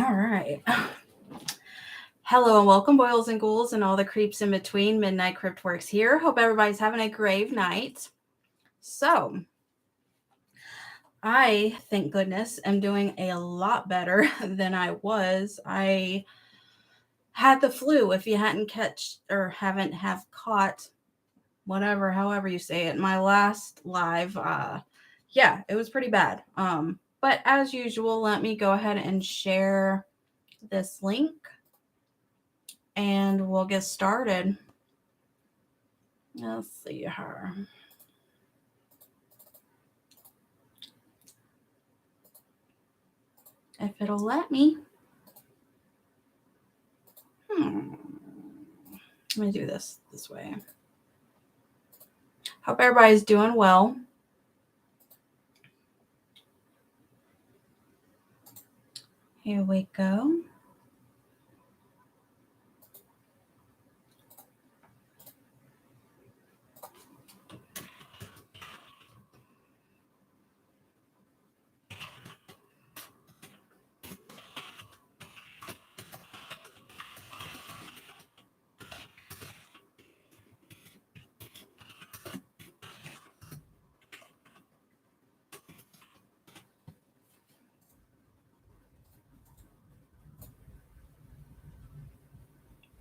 All right. Hello and welcome, boils and ghouls, and all the creeps in between. Midnight Cryptworx here. Hope everybody's having a great night. So, I, thank goodness, am doing a lot better than I was. I had the flu. If you hadn't haven't have caught, whatever, however you say it, my last live, yeah, it was pretty bad. But as usual, let me go ahead and share this link and we'll get started. Let's see her. If it'll let me. Let me do this way. Hope everybody's doing well. Here we go.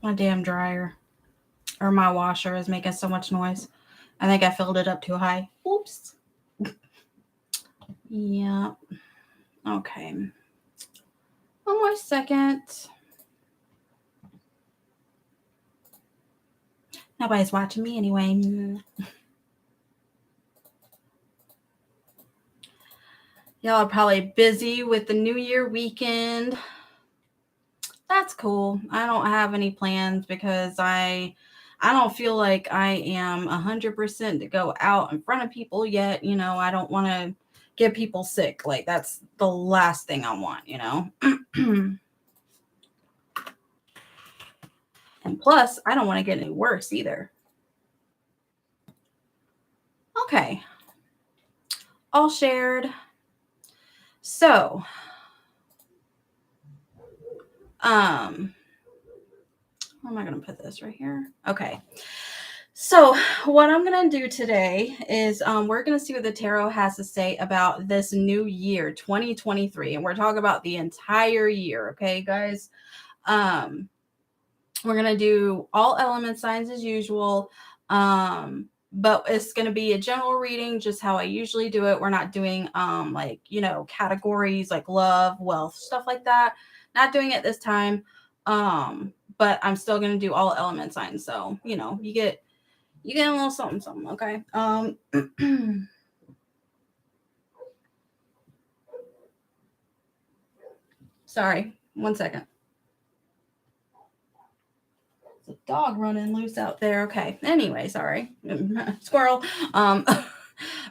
My damn dryer or my washer is making so much noise. I think I filled it up too high. Oops. Yeah. Okay. One more second. Nobody's watching me anyway. Y'all are probably busy with the New Year weekend. That's cool. I don't have any plans because I don't feel like I am 100% to go out in front of people yet. You know, I don't want to get people sick. Like, that's the last thing I want, you know? And plus, I don't want to get any worse either. Okay. All shared. So, where am I going to put this right here? Okay. So, what I'm going to do today is we're going to see what the tarot has to say about this new year, 2023. And we're talking about the entire year, okay, guys? We're going to do all element signs as usual. But it's going to be a general reading, just how I usually do it. We're not doing like, you know, categories like love, wealth, stuff like that. Not doing it this time. But I'm still going to do all element signs. So, you know, you get a little something, okay? Sorry, 1 second. There's a dog running loose out there. Okay. Anyway, sorry. Squirrel.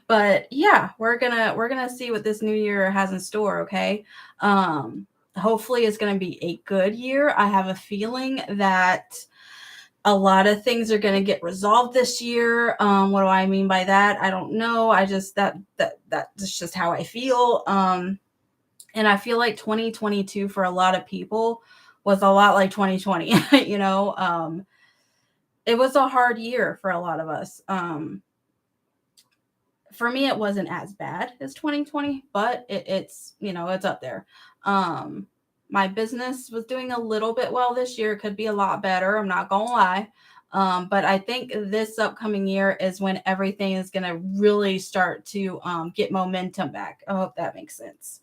But yeah, we're gonna see what this new year has in store, okay? Hopefully it's gonna be a good year. I have a feeling that a lot of things are going to get resolved this year. What do I mean by that? I don't know. I just that's just how I feel. And I feel like 2022 for a lot of people was a lot like 2020. You know, it was a hard year for a lot of us. For me, it wasn't as bad as 2020, but it's, you know, it's up there. My business was doing a little bit well this year. It could be a lot better. I'm not going to lie. But I think this upcoming year is when everything is going to really start to get momentum back. I hope that makes sense.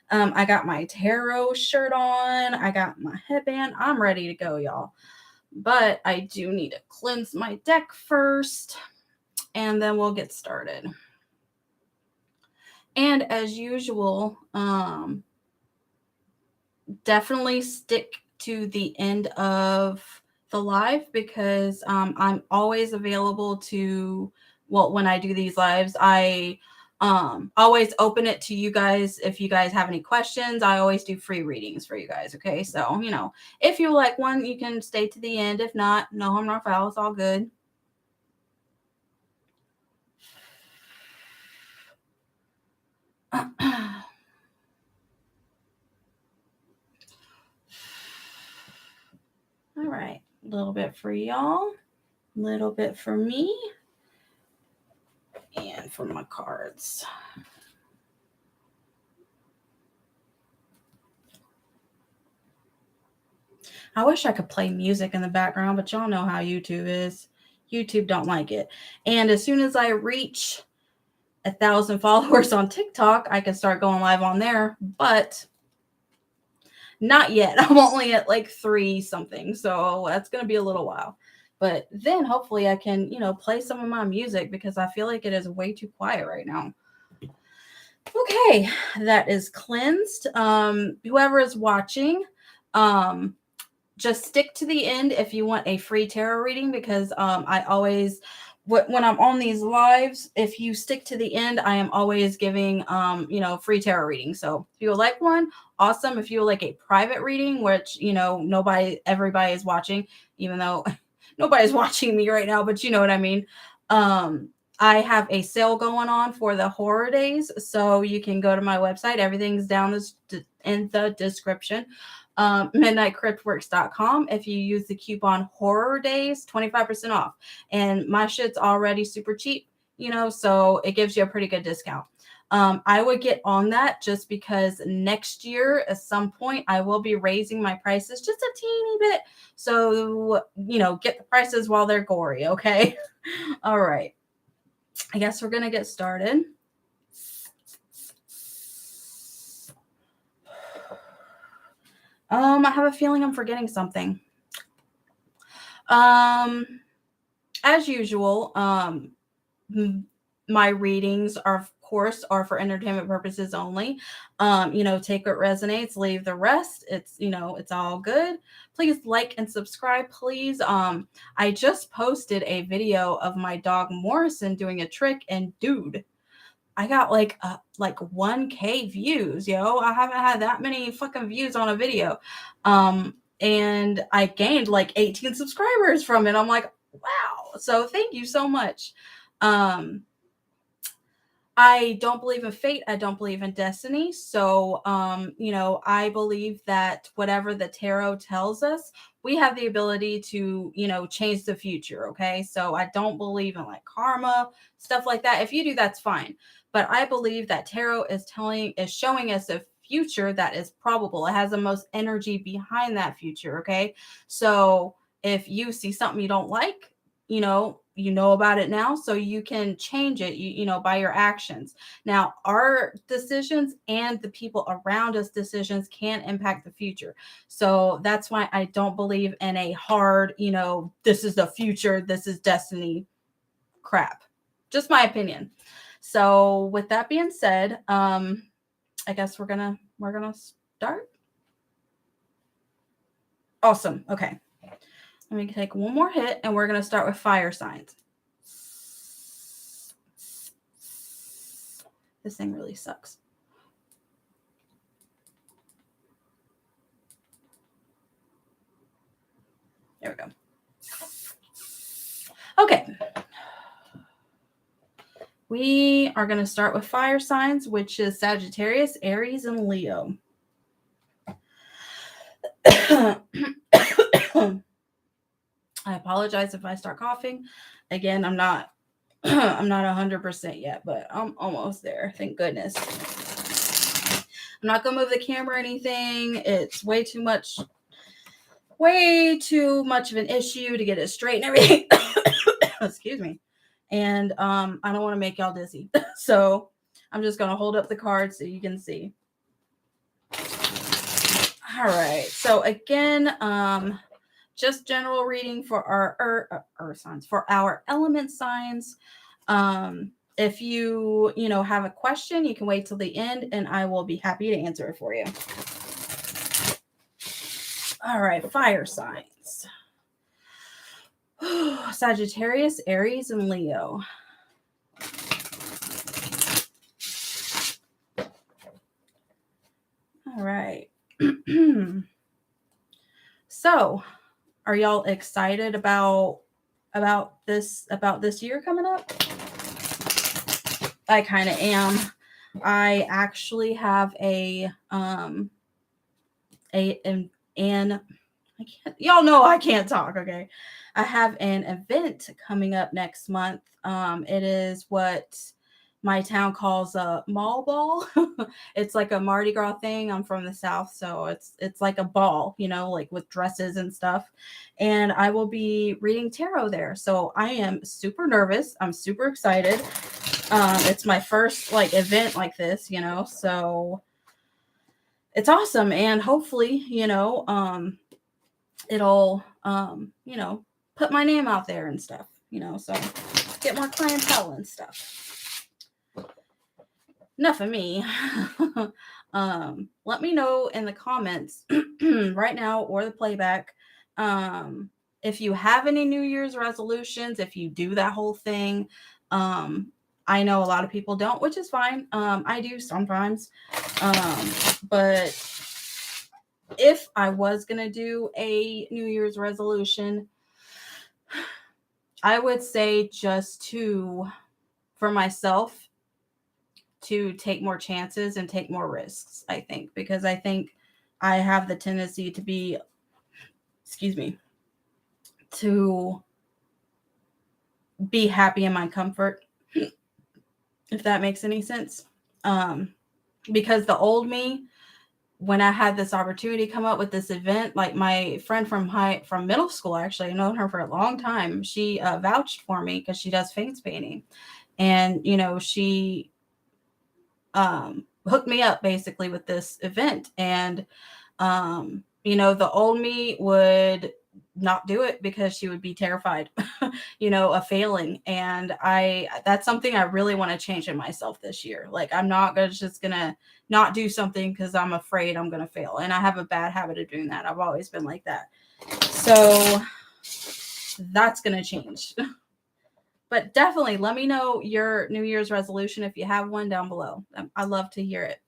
I got my tarot shirt on. I got my headband. I'm ready to go, y'all. But I do need to cleanse my deck first, and then we'll get started. And as usual, definitely stick to the end of the live because I'm always available to, well, when I do these lives, I always open it to you guys. If you guys have any questions, I always do free readings for you guys. Okay. So, you know, if you like one, you can stay to the end. If not, no harm, no foul. It's all good. right. A little bit for y'all. A little bit for me. And for my cards. I wish I could play music in the background, but y'all know how YouTube is. YouTube don't like it. And as soon as I reach 1,000 followers on TikTok, I can start going live on there, but not yet. I'm only at like 3 something, so that's going to be a little while. But then hopefully I can, play some of my music because I feel like it is way too quiet right now. Okay, that is cleansed. Whoever is watching, just stick to the end if you want a free tarot reading, because I always, when I'm on these lives, if you stick to the end, I am always giving free tarot readings. So if you would like one, awesome. If you would like a private reading, which everybody is watching, even though nobody's watching me right now, but you know what I mean. I have a sale going on for the horror days, so you can go to my website. Everything's down in the description. midnightcryptworx.com. If you use the coupon horror days, 25% off. And my shit's already super cheap, so it gives you a pretty good discount. I would get on that just because next year at some point I will be raising my prices just a teeny bit. So, get the prices while they're gory. Okay. All right. I guess we're going to get started. I have a feeling I'm forgetting something. As usual, my readings are for entertainment purposes only. Take what resonates, leave the rest. It's all good. Please like and subscribe, please. I just posted a video of my dog Morrison doing a trick, and dude, I got like 1K views, yo. I haven't had that many fucking views on a video. And I gained like 18 subscribers from it. I'm like, wow. So thank you so much. I don't believe in fate. I don't believe in destiny. So, I believe that whatever the tarot tells us, we have the ability to, change the future. Okay. So I don't believe in like karma, stuff like that. If you do, that's fine. But I believe that tarot is showing us a future that is probable. It has the most energy behind that future. Okay. So if you see something you don't like, you know about it now, so you can change it, by your actions. Now, our decisions and the people around us decisions can impact the future. So that's why I don't believe in a hard, this is the future, this is destiny crap. Just my opinion. So with that being said, I guess we're gonna start. Awesome. Okay. Let me take one more hit, and we're going to start with fire signs. This thing really sucks. There we go. Okay. We are going to start with fire signs, which is Sagittarius, Aries, and Leo. I apologize if I start coughing. Again, I'm not 100% yet, but I'm almost there. Thank goodness. I'm not going to move the camera or anything. It's way too much of an issue to get it straight and everything. Excuse me. And I don't want to make y'all dizzy. So I'm just going to hold up the card so you can see. All right. So again, just general reading for our earth signs, for our element signs. If you have a question, you can wait till the end and I will be happy to answer it for you. All right, fire signs. Sagittarius, Aries, and Leo. All right. So, are y'all excited about this year coming up? I kind of am. I actually have I y'all know I can't talk, okay? I have an event coming up next month. It is what my town calls a mall ball. It's like a Mardi Gras thing. I'm from the South, so it's like a ball, like with dresses and stuff. And I will be reading tarot there. So I am super nervous. I'm super excited. It's my first like event like this, so it's awesome. And hopefully, it'll put my name out there and stuff, so get more clientele and stuff. Enough of me. Let me know in the comments right now or the playback if you have any New Year's resolutions, if you do that whole thing. I know a lot of people don't, which is fine. I do sometimes. But if I was going to do a New Year's resolution, I would say just for myself, to take more chances and take more risks, I think, because I think I have the tendency to be, to be happy in my comfort, if that makes any sense. Because the old me, when I had this opportunity come up with this event, like my friend from middle school, actually, I've known her for a long time. She vouched for me because she does face painting, and she hooked me up basically with this event. And the old me would not do it because she would be terrified, of failing. And that's something I really want to change in myself this year. Like, I'm not just gonna not do something because I'm afraid I'm gonna fail. And I have a bad habit of doing that. I've always been like that. So that's gonna change. But definitely let me know your New Year's resolution if you have one down below. I love to hear it.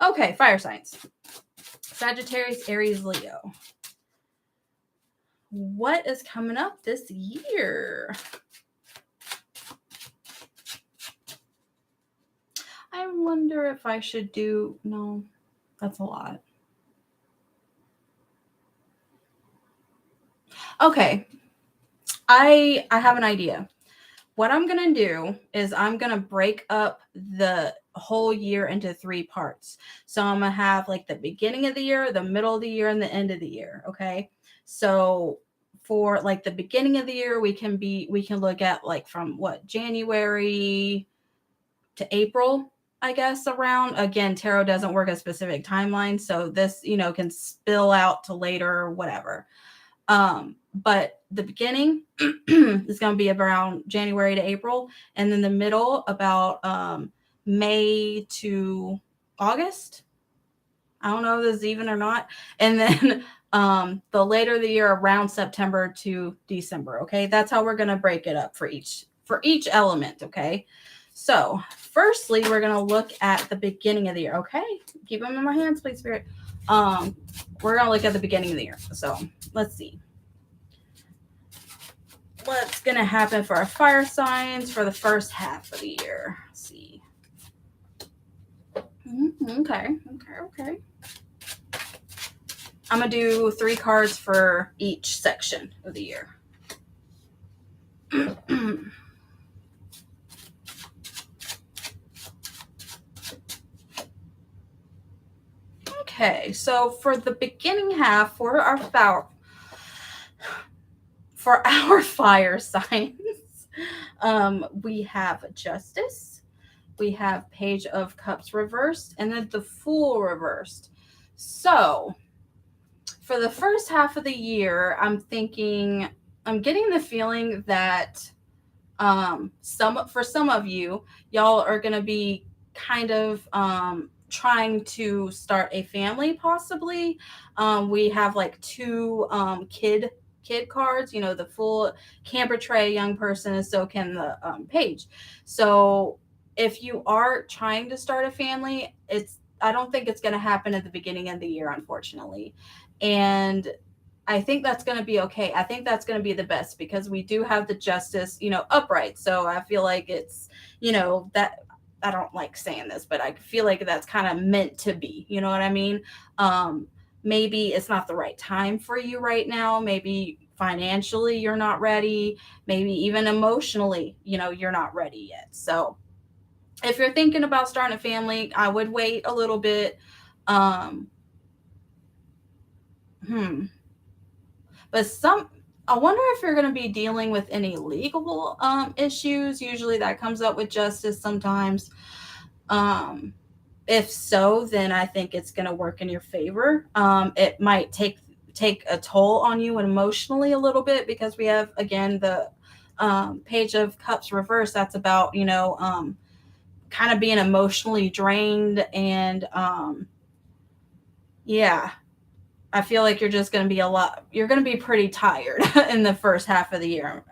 Okay, fire signs. Sagittarius, Aries, Leo. What is coming up this year? I wonder if I should do... No, that's a lot. Okay, I have an idea. What I'm going to do is I'm going to break up the whole year into 3 parts. So I'm going to have like the beginning of the year, the middle of the year, and the end of the year. Okay. So for like the beginning of the year, we can look at like from January to April, I guess, around. Again, tarot doesn't work a specific timeline. So this, can spill out to later or whatever. But the beginning is going to be around January to April, and then the middle about May to August. I don't know if this is even or not. And then the later the year around September to December. Okay, that's how we're going to break it up for each element. Okay, so firstly, we're going to look at the beginning of the year. Okay, keep them in my hands, please, Spirit. We're going to look at the beginning of the year. So let's see what's going to happen for our fire signs for the first half of the year. Let's see. Okay. I'm going to do 3 cards for each section of the year. Okay, so for the beginning half, for our fire signs, we have Justice, we have Page of Cups reversed, and then the Fool reversed. So for the first half of the year, I'm getting the feeling that for some of you, y'all are going to be kind of trying to start a family, possibly. We have like 2 kid cards. The Fool can portray a young person, and so can the Page. So if you are trying to start a family, I don't think it's going to happen at the beginning of the year, unfortunately. And I think that's going to be okay. I think that's going to be the best because we do have the Justice, upright. So I feel like it's, that I don't like saying this, but I feel like that's kind of meant to be, you know what I mean? maybe it's not the right time for you right now. Maybe financially you're not ready. Maybe even emotionally, you're not ready yet. So if you're thinking about starting a family, I would wait a little bit. Um, hmm. But I wonder if you're going to be dealing with any legal issues. Usually that comes up with justice sometimes. Um, if so, then I think it's going to work in your favor. It might take a toll on you emotionally a little bit, because we have, again, the Page of Cups reverse. That's about, kind of being emotionally drained. And yeah, I feel like you're just going to be you're going to be pretty tired in the first half of the year,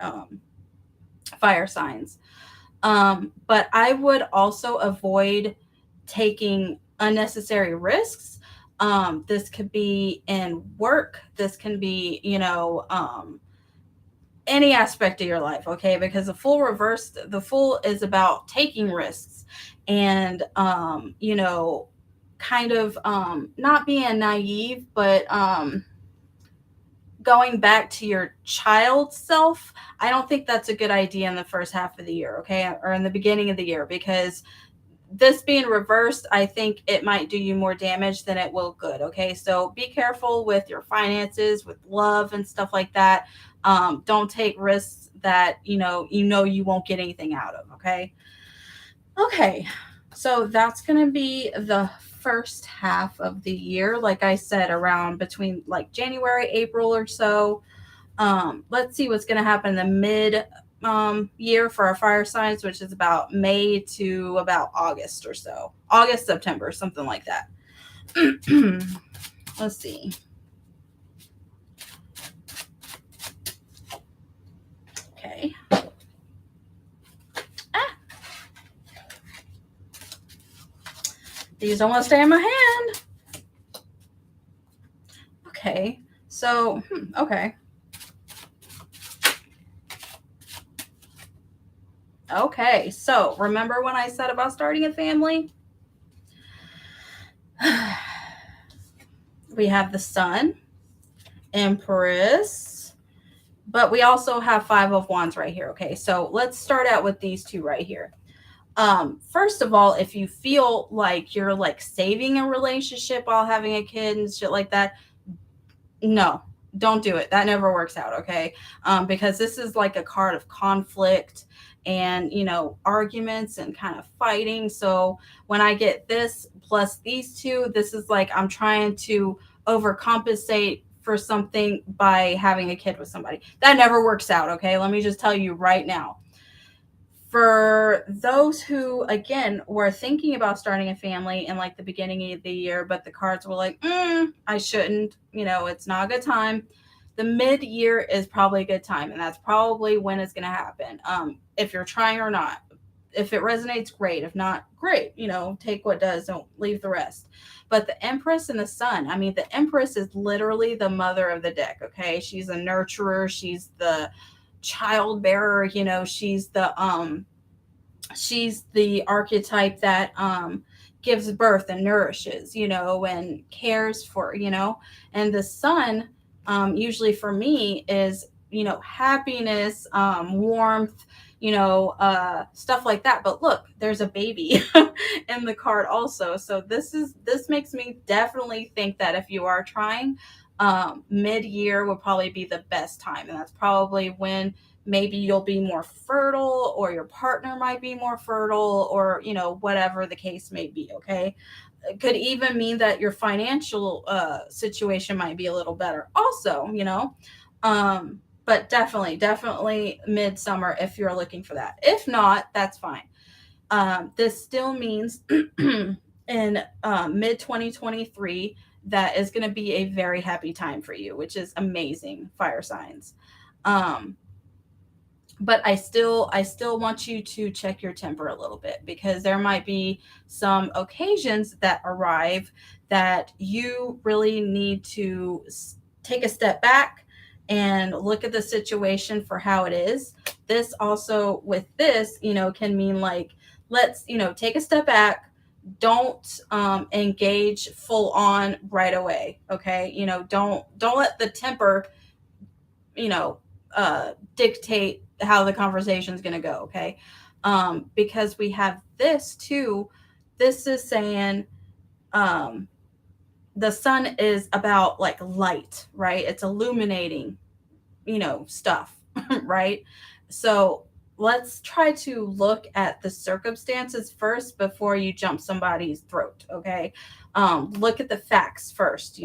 fire signs. But I would also avoid taking unnecessary risks. This could be in work. This can be, any aspect of your life, okay? Because the Fool is about taking risks and, kind of not being naive, but going back to your child self. I don't think that's a good idea in the first half of the year, okay? Or in the beginning of the year, because this being reversed, I think it might do you more damage than it will good, okay? So be careful with your finances, with love and stuff like that. Don't take risks that, you won't get anything out of, okay? Okay, so that's going to be the first half of the year. Like I said, around between like January, April or so. Let's see what's going to happen in the mid year for our fire signs, which is about May to about August or so. August, September, something like that. Let's see. Okay. These don't want to stay in my hand. Okay. So, okay. Okay. So, remember when I said about starting a family? We have the Sun, Empress, but we also have Five of Wands right here. Okay. So, let's start out with these two right here. First of all, if you feel like you're like saving a relationship while having a kid and shit like that, no, don't do it. That never works out, okay? Because this is like a card of conflict and, arguments and kind of fighting. So when I get this plus these two, this is like I'm trying to overcompensate for something by having a kid with somebody. That never works out, okay? Let me just tell you right now. For those who, again, were thinking about starting a family in like the beginning of the year, but the cards were like, I shouldn't, it's not a good time. The mid-year is probably a good time, and that's probably when it's going to happen. If you're trying or not. If it resonates, great. If not, great. Take what does, don't leave the rest. But the Empress and the Sun, I mean, the Empress is literally the mother of the deck, okay? She's a nurturer. She's the child bearer, she's the archetype that gives birth and nourishes, and cares for, and the Sun usually for me is, happiness, warmth, stuff like that. But look, there's a baby in the card also. So this makes me definitely think that if you are trying, mid-year would probably be the best time, and that's probably when maybe you'll be more fertile, or your partner might be more fertile, or whatever the case may be. Okay, it could even mean that your financial situation might be a little better also, but definitely midsummer if you're looking for that. If not, that's fine. This still means in mid 2023 that is going to be a very happy time for you, which is amazing, fire signs. But I still want you to check your temper a little bit, because there might be some occasions that arrive that you really need to take a step back and look at the situation for how it is. This also, with this, can mean like, let's, take a step back, don't engage full on right away. Okay. Don't let the temper, you know, dictate how the conversation is going to go. Okay. Because we have this too. This is saying, the sun is about like light, right? It's illuminating, stuff, right? So let's try to look at the circumstances first before you jump somebody's throat, okay? Look at the facts first,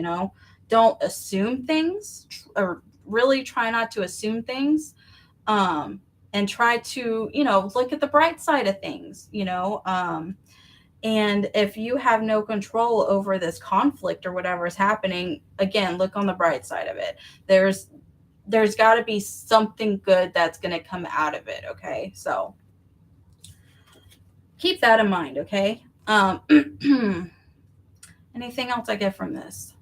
don't assume things, or really try not to assume things. And try to, look at the bright side of things, and if you have no control over this conflict or whatever is happening, again, look on the bright side of it. There's got to be something good that's going to come out of it. Okay. So keep that in mind. Okay. Anything else I get from this?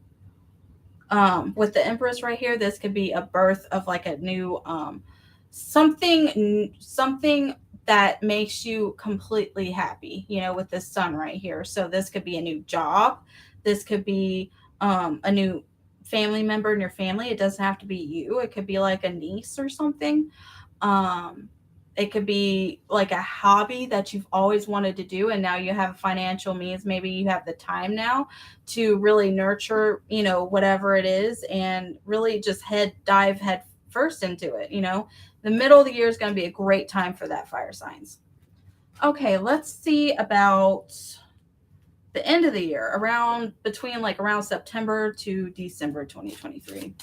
With the Empress right here, this could be a birth of like a new, something that makes you completely happy, with this sun right here. So this could be a new job. This could be a new family member in your family. It doesn't have to be you. It could be like a niece or something. It could be like a hobby that you've always wanted to do, and now you have financial means. Maybe you have the time now to really nurture, whatever it is, and really just dive head first into it. The middle of the year is going to be a great time for that, fire signs. Okay, let's see about the end of the year, around September to December 2023.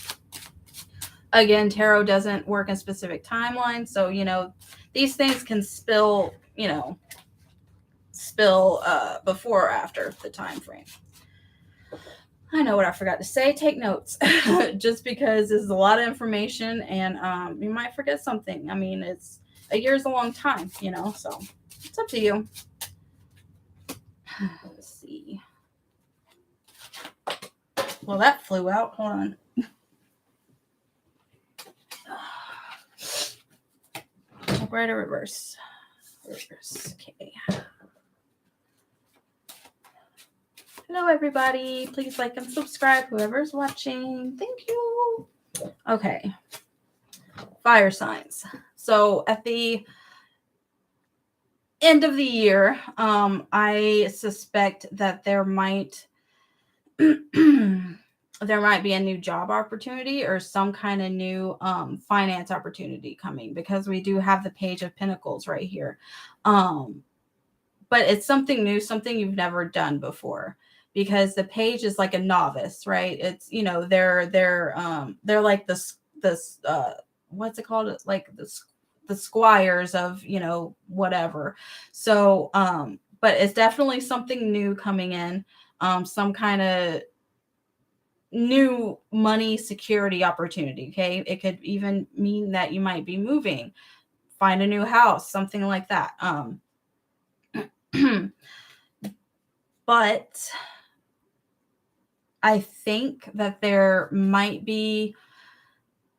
Again, tarot doesn't work in specific timelines, so these things can spill before or after the time frame. I know what I forgot to say. Take notes, just because this is a lot of information, and you might forget something. I mean, a year's a long time, so it's up to you. Let's see. Well, that flew out. Hold on. Right or reverse? Reverse. Okay. Hello, everybody. Please like and subscribe, whoever's watching. Thank you. Okay. Fire signs. So at the end of the year, I suspect that there might be a new job opportunity or some kind of new finance opportunity coming, because we do have the Page of Pentacles right here. But it's something new, something you've never done before, because the page is like a novice, right? It's, they're like this what's it called? It's like the squires of, whatever. So, but it's definitely something new coming in, some kind of new money security opportunity. Okay. It could even mean that you might be moving, find a new house, something like that. But I think that there might be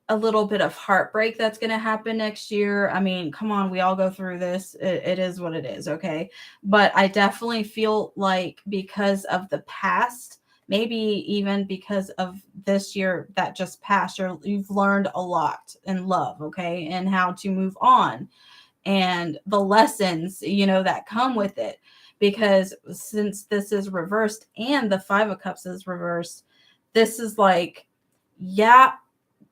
a little bit of heartbreak that's going to happen next year. I mean, come on, we all go through this. It is what it is. Okay. But I definitely feel like because of the past, maybe even because of this year that just passed, you've learned a lot in love. Okay. And how to move on, and the lessons, that come with it. Because since this is reversed and the Five of Cups is reversed, this is like, yeah,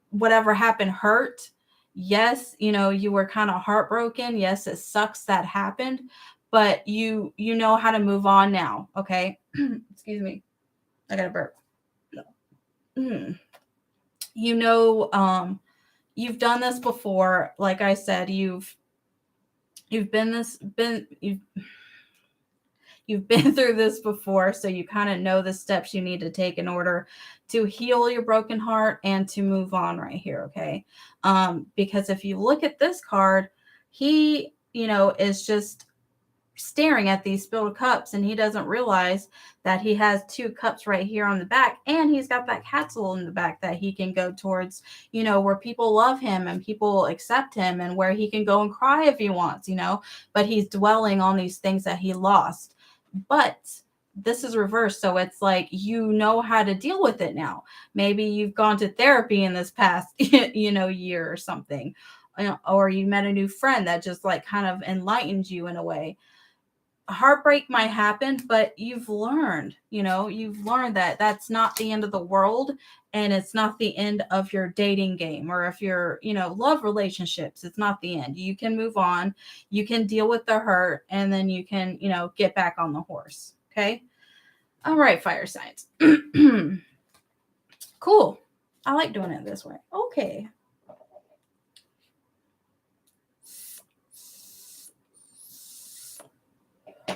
whatever happened hurt. Yes, you were kind of heartbroken. Yes, it sucks that happened, but you know how to move on now. Okay. Excuse me. I got a burp. You've done this before. Like I said, you've been through this before, so you kind of know the steps you need to take in order to heal your broken heart and to move on right here. Okay. Because if you look at this card, he, is just staring at these spilled cups, and he doesn't realize that he has two cups right here on the back, and he's got that castle in the back that he can go towards, where people love him and people accept him, and where he can go and cry if he wants, but he's dwelling on these things that he lost. But this is reversed. So it's like, you know how to deal with it now. Maybe you've gone to therapy in this past, year or something, or you met a new friend that just like kind of enlightened you in a way. Heartbreak might happen, but you've learned that that's not the end of the world, and it's not the end of your dating game, or if you're, love relationships, it's not the end. You can move on, you can deal with the hurt, and then you can, get back on the horse. Okay. All right, fire signs. Cool. I like doing it this way. Okay.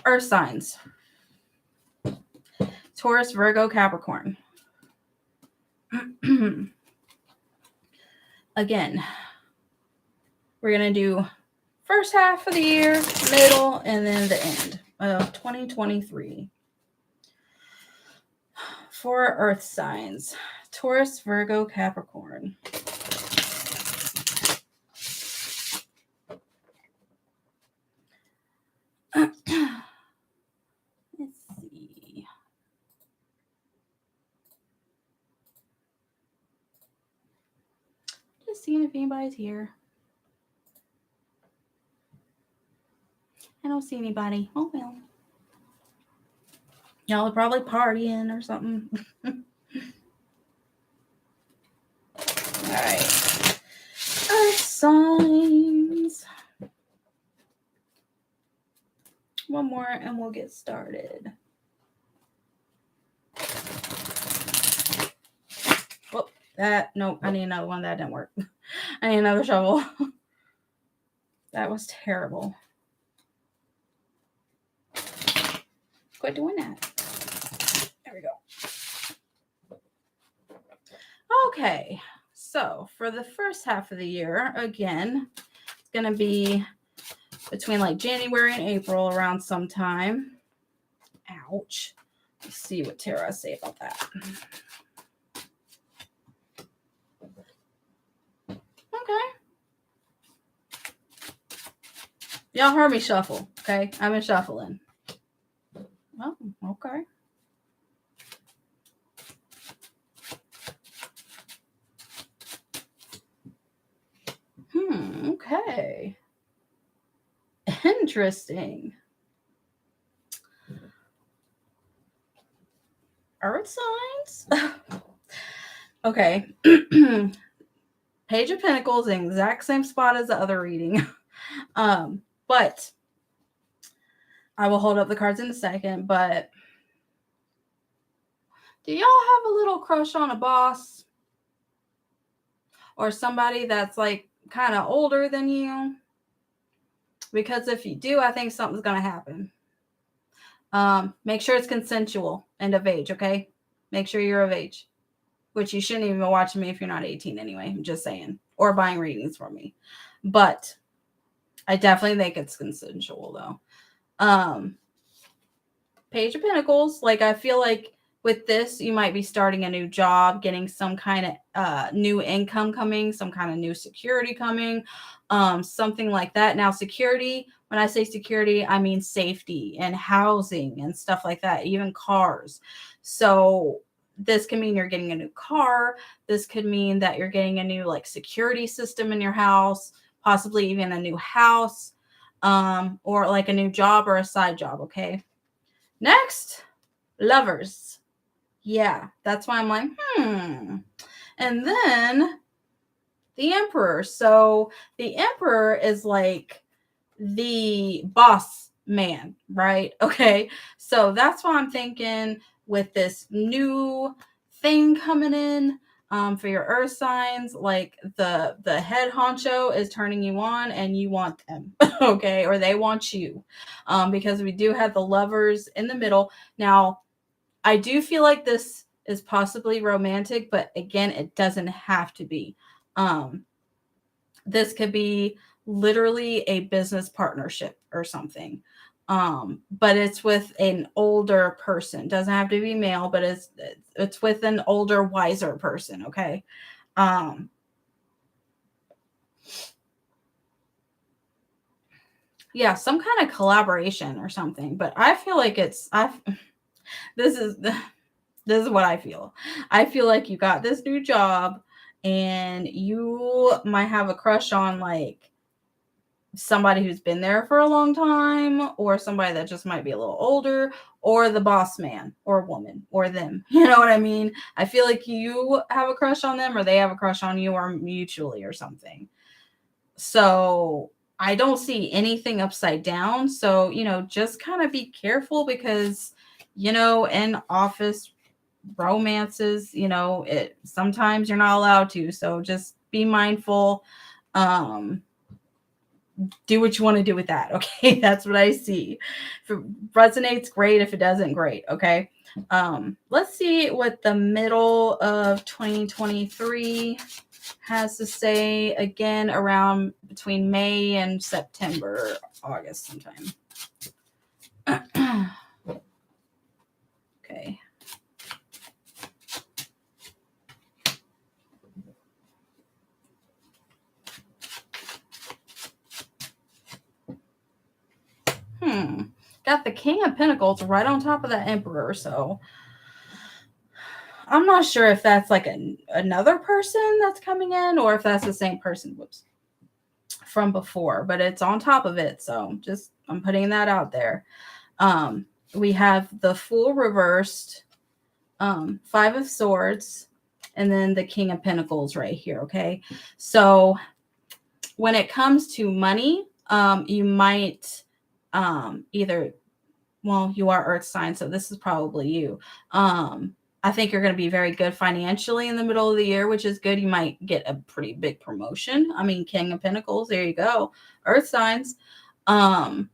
Earth signs. Taurus, Virgo, Capricorn. Again, we're going to do first half of the year, middle, and then the end of 2023. For Earth signs, Taurus, Virgo, Capricorn. Let's see. Just seeing if anybody's here. I don't see anybody. Oh, well. Y'all are probably partying or something. All right. Earth signs. One more and we'll get started. Oh, nope, I need another one. That didn't work. I need another shovel. That was terrible. Quit doing that. There we go. Okay, so for the first half of the year, again, it's going to be between like January and April, around sometime. Ouch. Let's see what tarot say about that. Okay. Y'all heard me shuffle, okay? I've been shuffling. Oh, okay. Okay. Interesting. Earth signs? Okay. Page of Pentacles, in the exact same spot as the other reading. But I will hold up the cards in a second. But do y'all have a little crush on a boss? Or somebody that's like kind of older than you? Because if you do, I think something's going to happen. Make sure it's consensual and of age, okay? Make sure you're of age. Which you shouldn't even be watching me if you're not 18 anyway. I'm just saying. Or buying readings from me. But I definitely think it's consensual, though. Page of Pentacles. Like, I feel like with this, you might be starting a new job, getting some kind of new income coming, some kind of new security coming, something like that. Now, security, when I say security, I mean safety and housing and stuff like that, even cars. So this can mean you're getting a new car. This could mean that you're getting a new like security system in your house, possibly even a new house, or like a new job or a side job. Okay. Next, lovers. Yeah, that's why I'm like, And then the Emperor. So the Emperor is like the boss man, right? Okay. So that's why I'm thinking with this new thing coming in, for your earth signs, like the head honcho is turning you on and you want them, okay? Or they want you, because we do have the lovers in the middle. Now, I do feel like this is possibly romantic, but again, it doesn't have to be. This could be literally a business partnership or something. But it's with an older person. Doesn't have to be male, but it's with an older, wiser person, okay? Yeah, some kind of collaboration or something. But I feel like this is this is what I feel. I feel like you got this new job and you might have a crush on like somebody who's been there for a long time, or somebody that just might be a little older, or the boss man or woman or them. You know what I mean? I feel like you have a crush on them or they have a crush on you, or mutually or something. So I don't see anything upside down. So, just kind of be careful because, in office romances, it sometimes you're not allowed to. So just be mindful. Um, do what you want to do with that. Okay. That's what I see. If it resonates, great. If it doesn't, great. Okay. Let's see what the middle of 2023 has to say, again around between May and September, August sometime. Okay. Got the King of Pentacles right on top of that Emperor, so I'm not sure if that's like another person that's coming in, or if that's the same person, from before, but it's on top of it, so just I'm putting that out there. We have the Fool reversed, Five of Swords, and then the King of Pentacles right here. Okay, so when it comes to money, you might either, well, you are Earth sign, so this is probably you. I think you're going to be very good financially in the middle of the year, which is good. You might get a pretty big promotion. I mean, King of Pentacles, there you go. Earth signs. But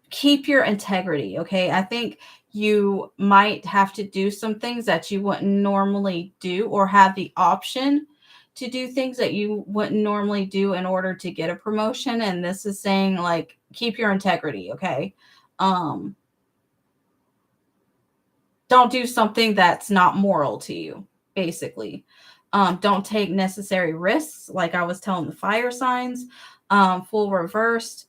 keep your integrity, okay? I think you might have to do some things that you wouldn't normally do, or have the option to do things that you wouldn't normally do in order to get a promotion. And this is saying, like, keep your integrity, okay? Don't do something that's not moral to you, basically. Don't take necessary risks, like I was telling the fire signs. Full reversed,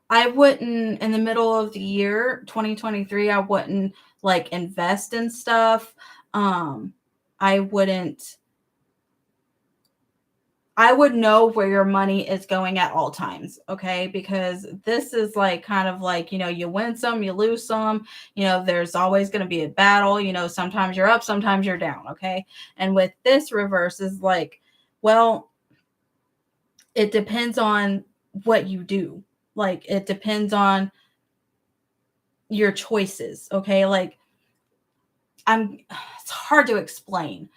I wouldn't, in the middle of the year 2023, I wouldn't like invest in stuff. I wouldn't, I would know where your money is going at all times. Okay. Because this is like kind of like, you win some, you lose some, there's always going to be a battle. Sometimes you're up, sometimes you're down. Okay. And with this reverse is like, well, it depends on what you do. Like, it depends on your choices. Okay. Like, it's hard to explain.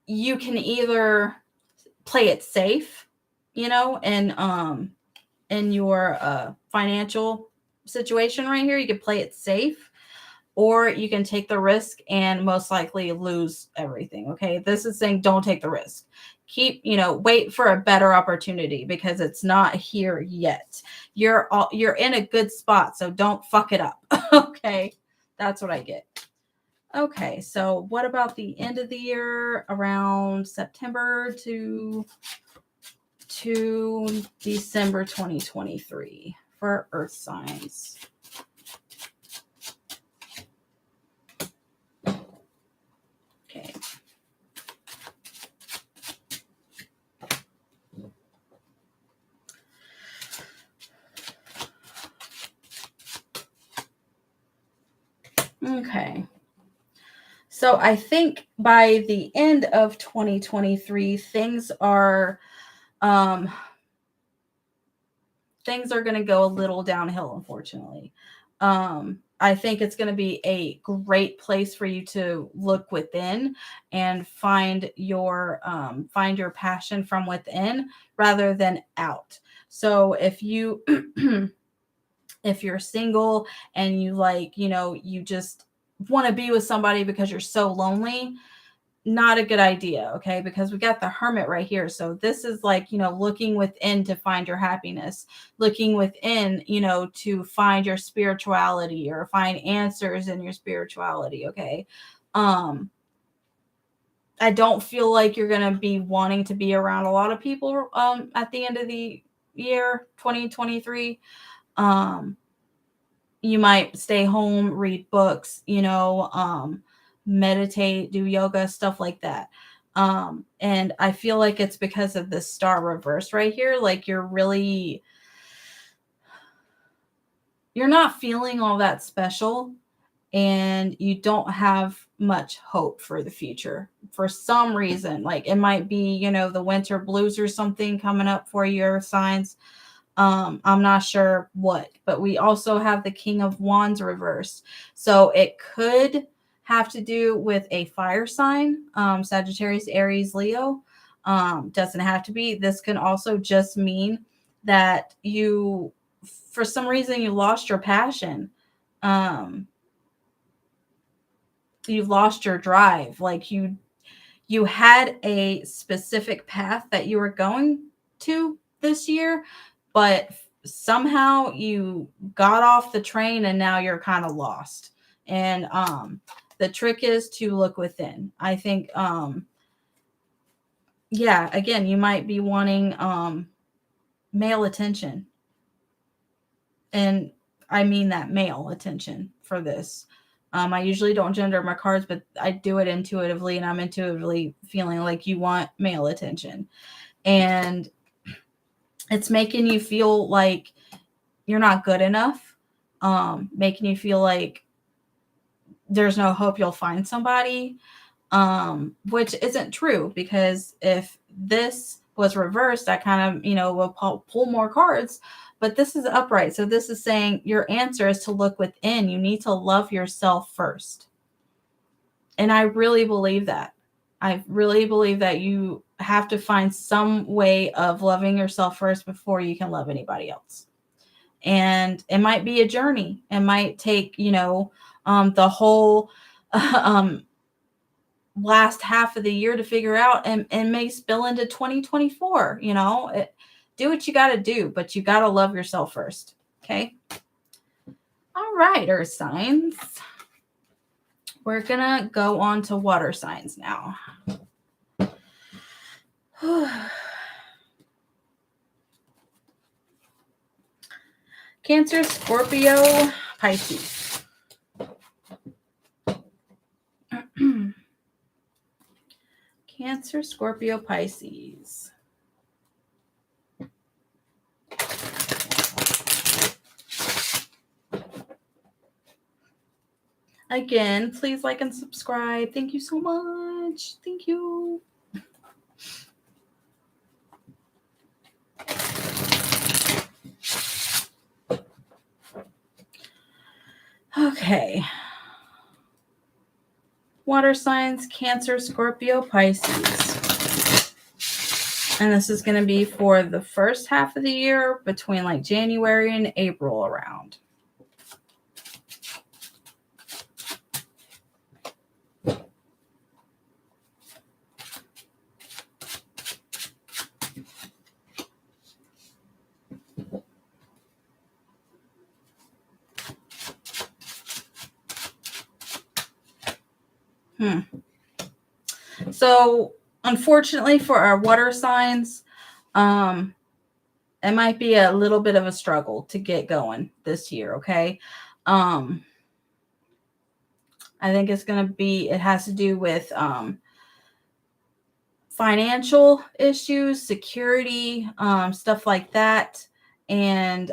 You can either play it safe, and in your financial situation right here, you can play it safe, or you can take the risk and most likely lose everything. Okay. This is saying don't take the risk. Keep, wait for a better opportunity, because it's not here yet. You're in a good spot, so don't fuck it up. Okay. That's what I get. Okay, so what about the end of the year, around September to December 2023 for Earth signs? Okay. Okay. So I think by the end of 2023, things are going to go a little downhill, unfortunately. I think it's going to be a great place for you to look within and find your passion from within rather than out. So if you if you're single and you you just want to be with somebody because you're so lonely, not a good idea. Okay. Because we got the Hermit right here. So this is like, looking within to find your happiness, looking within, to find your spirituality or find answers in your spirituality. Okay. I don't feel like you're going to be wanting to be around a lot of people at the end of the year 2023. You might stay home, read books, meditate, do yoga, stuff like that. And I feel like it's because of the star reverse right here. Like you're not feeling all that special, and you don't have much hope for the future for some reason. Like it might be, the winter blues or something coming up for your signs. I'm not sure what, but we also have the King of Wands reversed. So it could have to do with a fire sign, Sagittarius, Aries, Leo. Doesn't have to be. This can also just mean that you, for some reason, you lost your passion. You've lost your drive. Like you had a specific path that you were going to this year, but somehow you got off the train and now you're kind of lost. And the trick is to look within. I think again, you might be wanting male attention. And I mean that male attention for this. I usually don't gender my cards, but I do it intuitively, and I'm intuitively feeling like you want male attention. And it's making you feel like you're not good enough, making you feel like there's no hope you'll find somebody, which isn't true, because if this was reversed, I kind of, will pull more cards. But this is upright. So this is saying your answer is to look within. You need to love yourself first. And I really believe that. I really believe that you have to find some way of loving yourself first before you can love anybody else. And it might be a journey. It might take, the whole last half of the year to figure out, and may spill into 2024. Do what you got to do, but you got to love yourself first. Okay. All right, earth signs. We're going to go on to water signs now. Cancer, Scorpio, Pisces. Cancer, Scorpio, Pisces. Again, please like and subscribe. Thank you so much. Thank you. Okay. Water signs, Cancer, Scorpio, Pisces. And this is going to be for the first half of the year, between like January and April around. So unfortunately for our water signs, it might be a little bit of a struggle to get going this year. Okay. I think it has to do with financial issues, security, stuff like that. And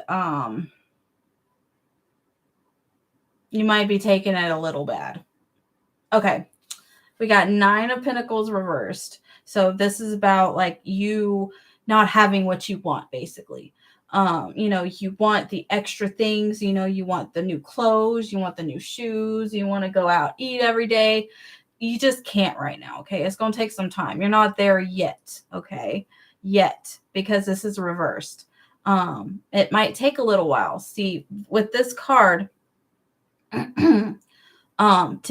you might be taking it a little bad. Okay. We got 9 of Pentacles reversed. So this is about like you not having what you want, basically. You want the extra things, you want the new clothes, you want the new shoes, you want to go out, eat every day. You just can't right now. Okay. It's going to take some time. You're not there yet. Okay. Yet, because this is reversed. It might take a little while. See, with this card, to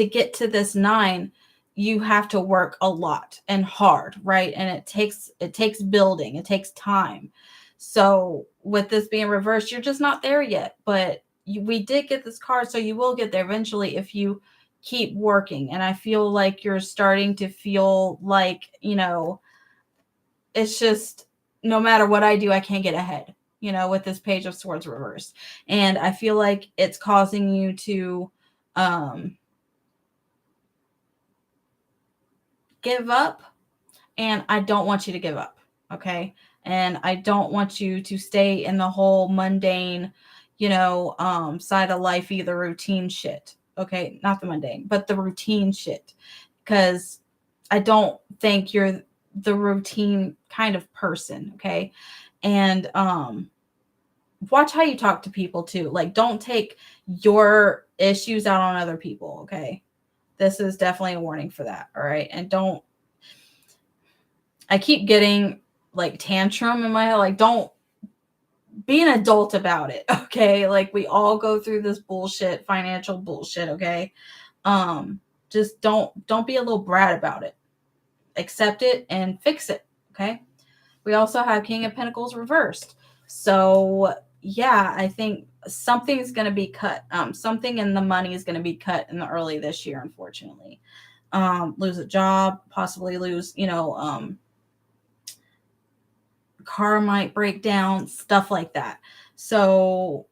get to this 9, you have to work a lot and hard, right? And it takes building, it takes time. So with this being reversed, you're just not there yet. But we did get this card, so you will get there eventually if you keep working. And I feel like you're starting to feel like, it's just no matter what I do, I can't get ahead, with this Page of Swords reversed. And I feel like it's causing you to give up. And I don't want you to give up. Okay. And I don't want you to stay in the whole mundane, side of life, either routine shit. Okay. Not the mundane, but the routine shit. Because I don't think you're the routine kind of person. Okay. And watch how you talk to people too. Like, don't take your issues out on other people. Okay. This is definitely a warning for that. All right. And I keep getting like tantrum in my head. Like, don't be an adult about it. Okay. Like, we all go through this bullshit, financial bullshit. Okay. Just don't be a little brat about it. Accept it and fix it. Okay. We also have King of Pentacles reversed. So yeah, I think something's going to be cut. Something in the money is going to be cut in the early this year, unfortunately. Lose a job, possibly lose, car might break down, stuff like that. So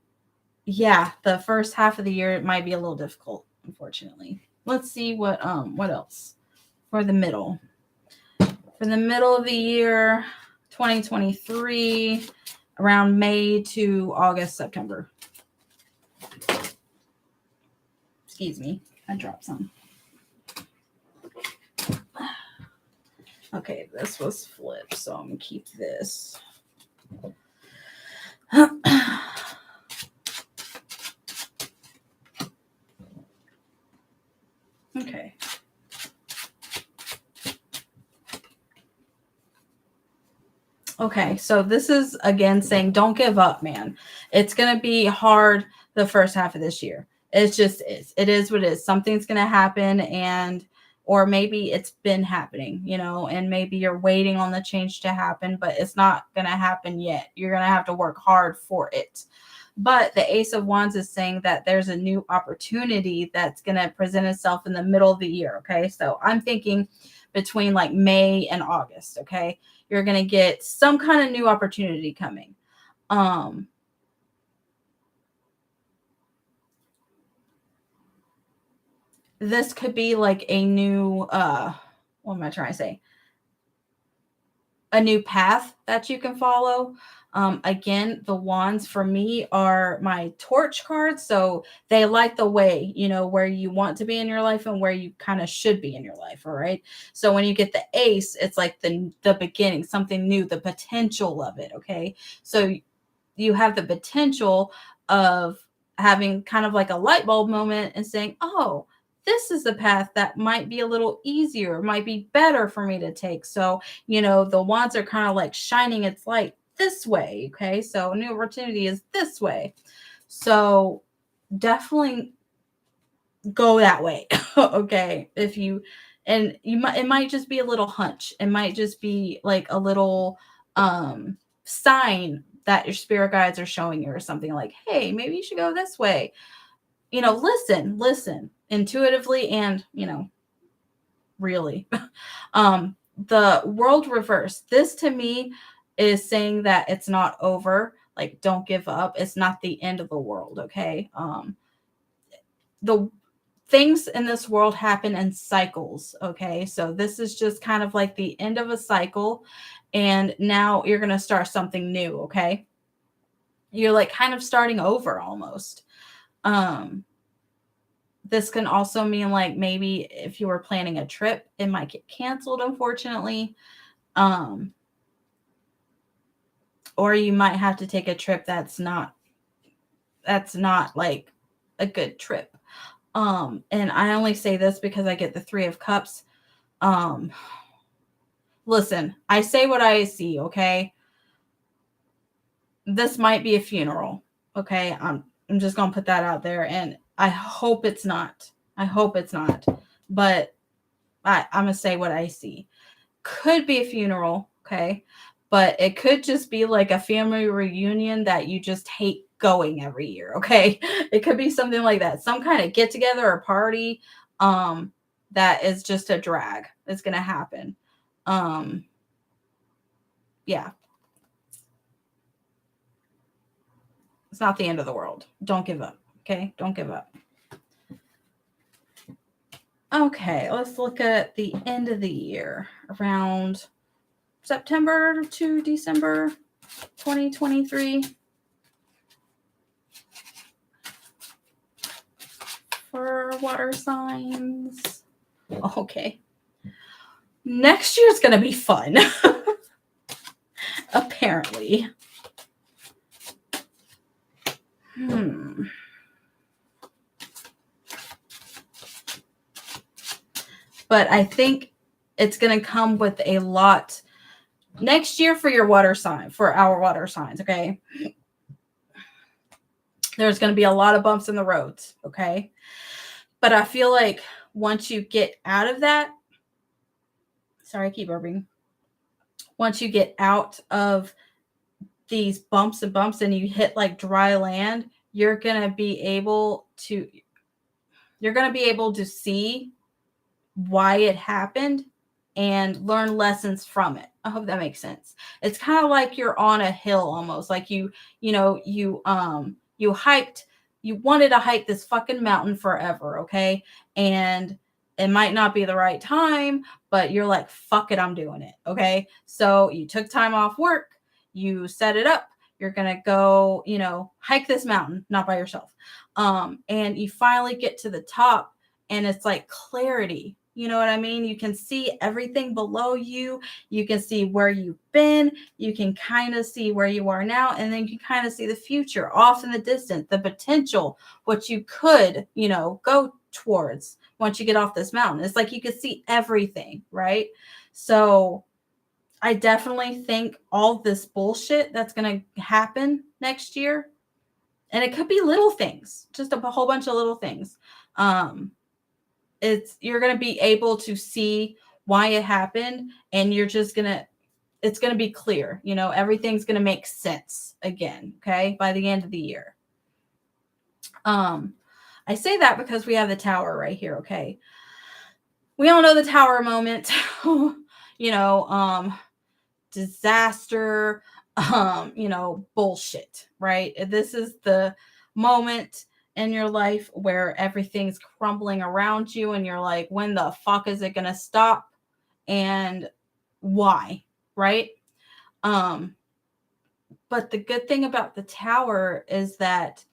yeah, the first half of the year it might be a little difficult, unfortunately. Let's see what else for the middle. For the middle of the year, 2023, around May to August, September. Excuse me, I dropped some. Okay, this was flipped, so I'm gonna keep this. Okay. Okay, so this is again saying don't give up, man. It's going to be hard the first half of this year. It just is. It is what it is. Something's going to happen, or maybe it's been happening, and maybe you're waiting on the change to happen, but it's not going to happen yet. You're going to have to work hard for it. But the Ace of Wands is saying that there's a new opportunity that's going to present itself in the middle of the year. Okay, so I'm thinking between like May and August. Okay, you're going to get some kind of new opportunity coming. This could be like a new, what am I trying to say? A new path that you can follow. Again, the wands for me are my torch cards. So they light the way, where you want to be in your life and where you kind of should be in your life. All right. So when you get the ace, it's like the beginning, something new, the potential of it. Okay. So you have the potential of having kind of like a light bulb moment and saying, oh, this is the path that might be a little easier, might be better for me to take. So, the wands are kind of like shining its light this way. Okay. So a new opportunity is this way. So definitely go that way. Okay. It might just be a little hunch. It might just be like a little sign that your spirit guides are showing you or something like, hey, maybe you should go this way. Listen intuitively and, really. The world reverse. This to me is saying that it's not over. Like, don't give up. It's not the end of the world. Okay. The things in this world happen in cycles. Okay. So this is just kind of like the end of a cycle. And now you're going to start something new. Okay. You're like kind of starting over almost. This can also mean like maybe if you were planning a trip, it might get canceled, unfortunately. Or you might have to take a trip that's not like a good trip. And I only say this because I get the 3 of Cups. Listen, I say what I see, okay? This might be a funeral, okay? I'm just going to put that out there, and I hope it's not. But I'm going to say what I see. Could be a funeral, okay? But it could just be like a family reunion that you just hate going every year, okay? It could be something like that. Some kind of get together or party. that is just a drag. It's going to happen. Yeah. It's not the end of the world. Don't give up. Okay? Don't give up. Okay, let's look at the end of the year, around September to December 2023. For water signs. Okay. Next year's going to be fun. Apparently. But I think it's going to come with a lot next year for your water sign, for our water signs, okay? There's going to be a lot of bumps in the roads, okay? But I feel like once you get out of that, sorry, I keep burping. Once you get out of these bumps and you hit like dry land, you're going to be able to see why it happened and learn lessons from it. I hope that makes sense. It's kind of like you're on a hill almost, like you wanted to hike this fucking mountain forever, okay? And it might not be the right time, but you're like, fuck it, I'm doing it, okay? So you took time off work, you set it up, you're going to go, hike this mountain, not by yourself. And you finally get to the top and it's like clarity. You know what I mean? You can see everything below you. You can see where you've been. You can kind of see where you are now. And then you can kind of see the future off in the distance, the potential, what you could, go towards once you get off this mountain. It's like you could see everything, right? So I definitely think all this bullshit that's going to happen next year, and it could be little things, just a whole bunch of little things. You're going to be able to see why it happened, and it's going to be clear. Everything's going to make sense again, okay, by the end of the year. I say that because we have the tower right here, okay? We all know the tower moment, disaster, bullshit, right? This is the moment in your life where everything's crumbling around you and you're like, when the fuck is it gonna stop and why, right? But the good thing about the tower is that,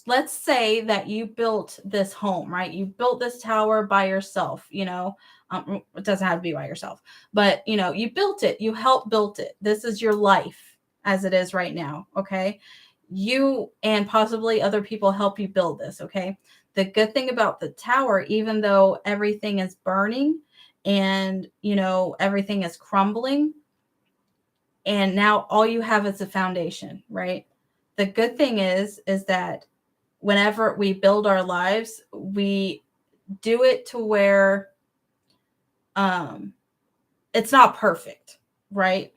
let's say that you built this home, right? You built this tower by yourself, it doesn't have to be by yourself, but you built it, you helped build it. This is your life as it is right now, okay? You and possibly other people help you build this, okay? The good thing about the tower, even though everything is burning and, everything is crumbling, and now all you have is a foundation, right? The good thing is that whenever we build our lives, we do it to where it's not perfect, right?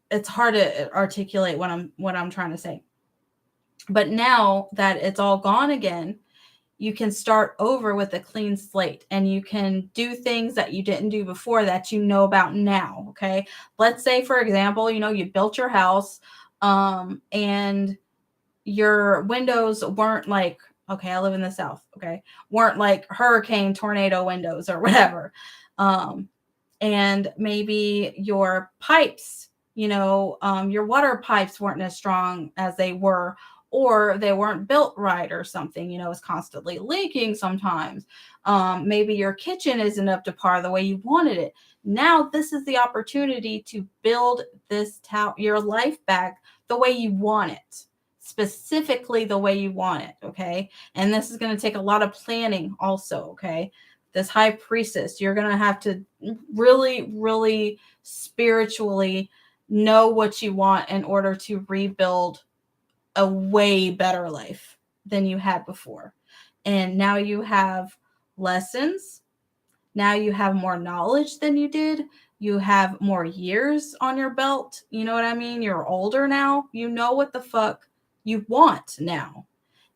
It's hard to articulate what I'm trying to say. But now that it's all gone again, you can start over with a clean slate and you can do things that you didn't do before that you know about now, okay? Let's say, for example, you built your house and your windows weren't like, okay, I live in the South, okay, weren't like hurricane tornado windows or whatever. And maybe your pipes, your water pipes weren't as strong as they were, or they weren't built right or something, it's constantly leaking sometimes. Maybe your kitchen isn't up to par the way you wanted it. Now this is the opportunity to build this your life back the way you want it, specifically the way you want it, okay? And this is going to take a lot of planning also, okay? This high priestess, you're going to have to really, really spiritually know what you want in order to rebuild a way better life than you had before. And now you have lessons. Now you have more knowledge than you did. You have more years on your belt. You know what I mean? You're older now. You know what the fuck you want now.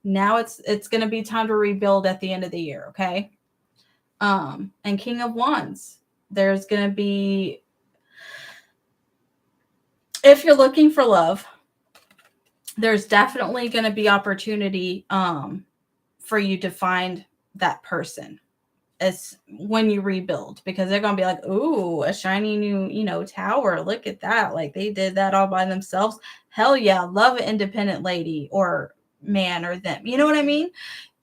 Now it's going to be time to rebuild at the end of the year, okay? And King of Wands, there's going to be, if you're looking for love, there's definitely going to be opportunity for you to find that person as when you rebuild, because they're going to be like, ooh, a shiny new, tower. Look at that. Like they did that all by themselves. Hell yeah. Love an independent lady or man or them. You know what I mean?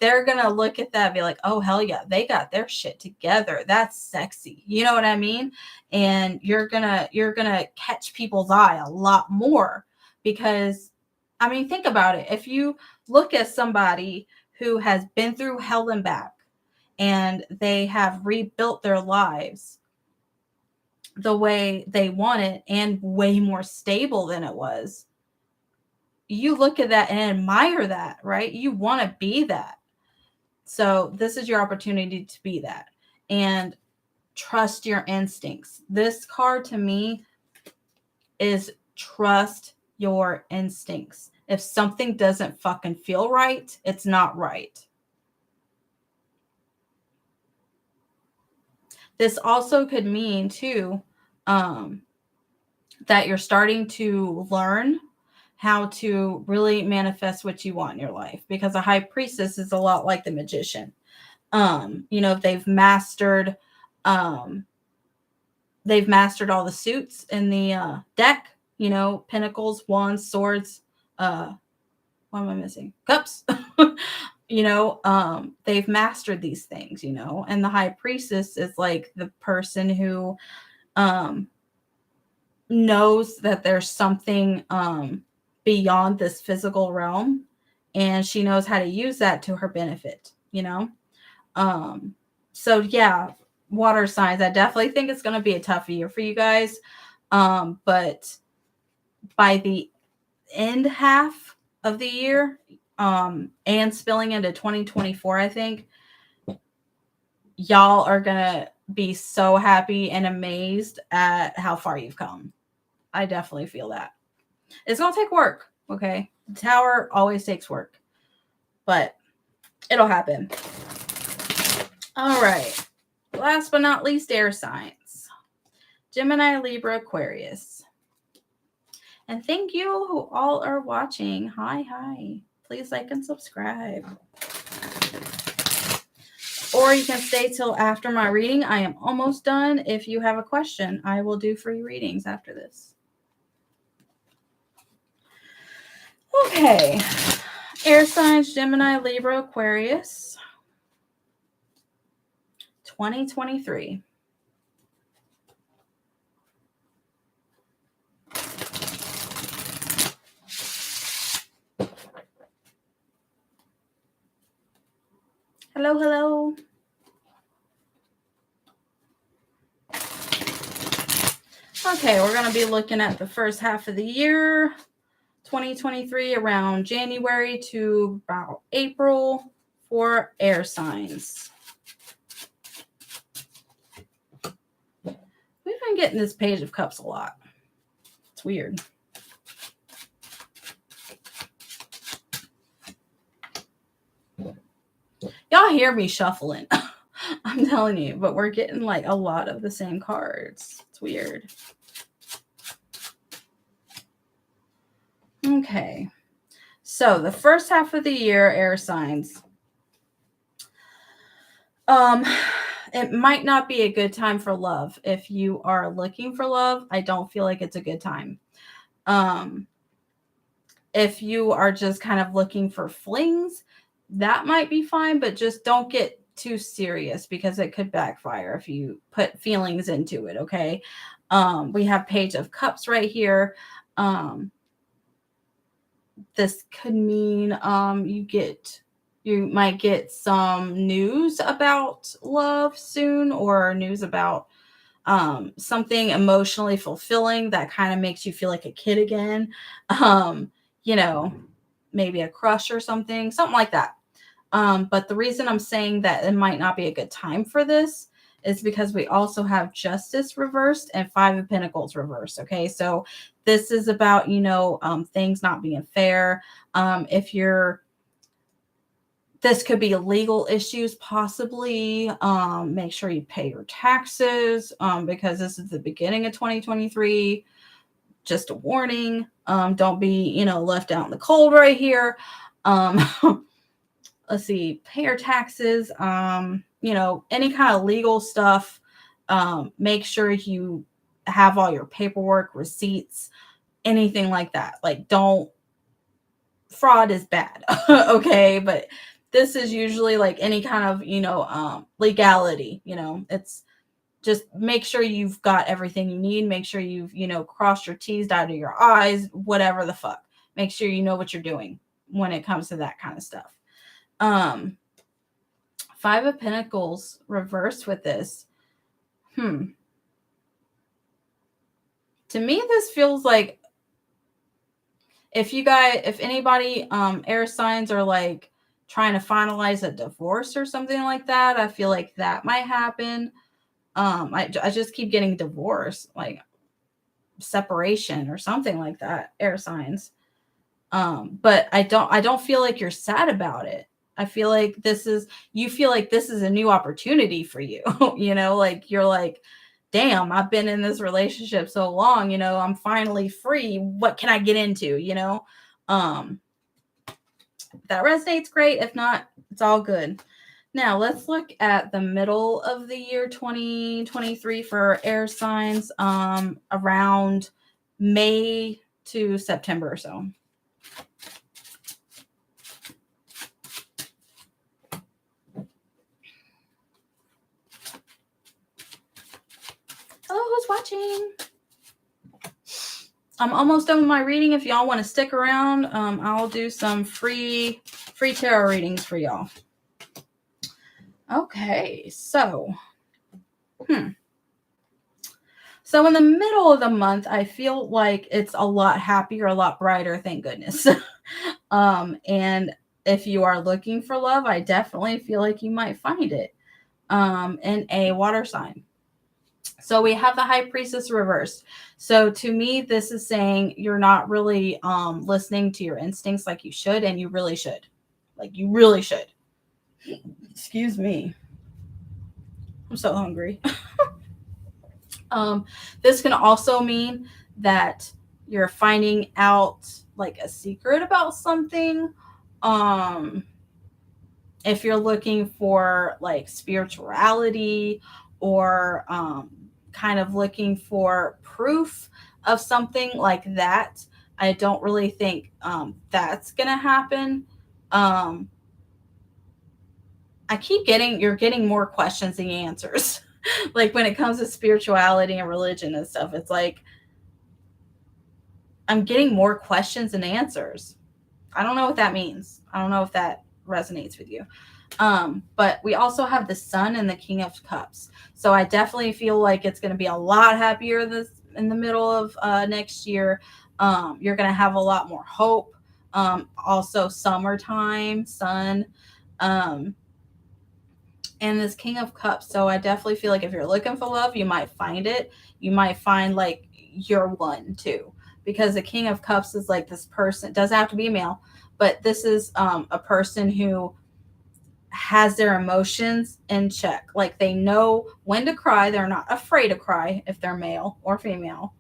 They're going to look at that and be like, oh, hell yeah. They got their shit together. That's sexy. You know what I mean? And you're going to catch people's eye a lot more because, I mean, think about it. If you look at somebody who has been through hell and back, and they have rebuilt their lives the way they want it and way more stable than it was, you look at that and admire that, right? You want to be that. So this is your opportunity to be that. And trust your instincts. This card to me is trust your instincts. If something doesn't fucking feel right, it's not right. This also could mean too that you're starting to learn how to really manifest what you want in your life, because a high priestess is a lot like the magician. They've mastered all the suits in the deck, pentacles, wands, swords, what am I missing? Cups. They've mastered these things, and the high priestess is like the person who knows that there's something beyond this physical realm, and she knows how to use that to her benefit, so yeah, water signs, I definitely think it's going to be a tough year for you guys, but by the end half of the year, and spilling into 2024, I think y'all are gonna be so happy and amazed at how far you've come. I definitely feel that. It's gonna take work, okay? The tower always takes work, but it'll happen. All right. Last but not least, air signs. Gemini, Libra, Aquarius. And thank you who all are watching. Hi. Please like and subscribe. Or you can stay till after my reading. I am almost done. If you have a question, I will do free readings after this. Okay. Air signs, Gemini, Libra, Aquarius. 2023. Hello. Okay, we're going to be looking at the first half of the year, 2023, around January to about April for air signs. We've been getting this Page of Cups a lot. It's weird. Y'all hear me shuffling. I'm telling you, but we're getting like a lot of the same cards. It's weird. Okay. So the first half of the year, air signs. It might not be a good time for love. If you are looking for love, I don't feel like it's a good time. If you are just kind of looking for flings, that might be fine, but just don't get too serious because it could backfire if you put feelings into it, okay? We have Page of Cups right here. This could mean you might get some news about love soon, or news about something emotionally fulfilling that kind of makes you feel like a kid again. Maybe a crush or something like that. But the reason I'm saying that it might not be a good time for this is because we also have Justice reversed and Five of Pentacles reversed. Okay, so this is about things not being fair. If you're This could be legal issues, possibly. Make sure you pay your taxes, because this is the beginning of 2023. Just a warning. Don't be, left out in the cold right here. Let's see, pay your taxes. Any kind of legal stuff. Make sure you have all your paperwork, receipts, anything like that. Like, don't, fraud is bad. Okay, but this is usually like any kind of legality. It's just make sure you've got everything you need. Make sure you've crossed your T's, dotted your I's, whatever the fuck. Make sure you know what you're doing when it comes to that kind of stuff. Five of Pentacles reversed with this. To me, this feels like if anybody, air signs are like trying to finalize a divorce or something like that, I feel like that might happen. I just keep getting divorce, like separation or something like that, air signs. But I don't feel like you're sad about it. I feel like you feel like this is a new opportunity for you. Like you're like, damn, I've been in this relationship so long, I'm finally free. What can I get into? That resonates, great. If not, it's all good. Now let's look at the middle of the year 2023 for air signs, around May to September or so. Hello, who's watching? I'm almost done with my reading. If y'all want to stick around, I'll do some free tarot readings for y'all. Okay, so So in the middle of the month, I feel like it's a lot happier, a lot brighter, thank goodness. And if you are looking for love, I definitely feel like you might find it in a water sign. So we have the High Priestess reversed. So to me, this is saying you're not really listening to your instincts like you should, and you really should. Like, you really should. Excuse me. I'm so hungry. This can also mean that you're finding out like a secret about something. If you're looking for like spirituality or kind of looking for proof of something like that, I don't really think that's gonna happen. You're getting more questions than answers. Like when it comes to spirituality and religion and stuff, it's like I'm getting more questions than answers. I don't know what that means. I don't know if that resonates with you. But we also have the Sun and the King of Cups. So I definitely feel like it's going to be a lot happier in the middle of next year. You're going to have a lot more hope. Also summertime, sun. And this King of Cups. So I definitely feel like if you're looking for love, you might find it. You might find like your one too. Because the King of Cups is like this person. It doesn't have to be a male, but this is a person who has their emotions in check. Like they know when to cry. They're not afraid to cry if they're male or female.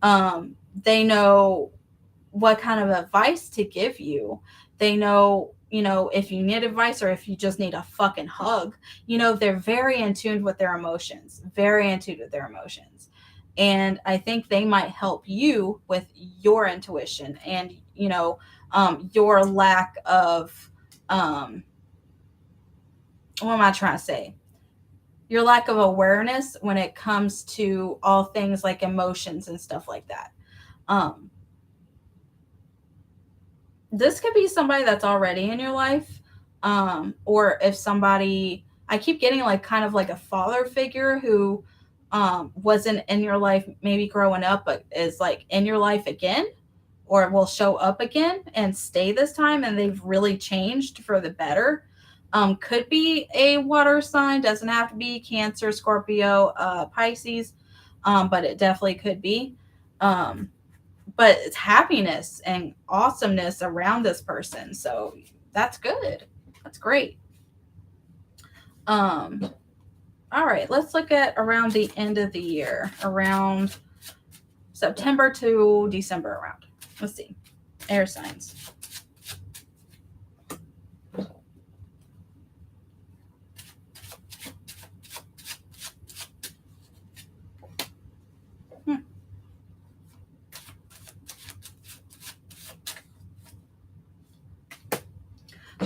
They know what kind of advice to give you. They know, if you need advice or if you just need a fucking hug. They're very in tune with their emotions. Very in tune with their emotions. And I think they might help you with your intuition and, your lack of, what am I trying to say? Your lack of awareness when it comes to all things like emotions and stuff like that. This could be somebody that's already in your life. Or if somebody, I keep getting like kind of like a father figure who wasn't in your life maybe growing up, but is like in your life again, or will show up again and stay this time, and they've really changed for the better. Could be a water sign, doesn't have to be Cancer, Scorpio, Pisces, but it definitely could be. But it's happiness and awesomeness around this person, so that's good. That's great. All right, let's look at around the end of the year, around September to December around. Let's see. Air signs.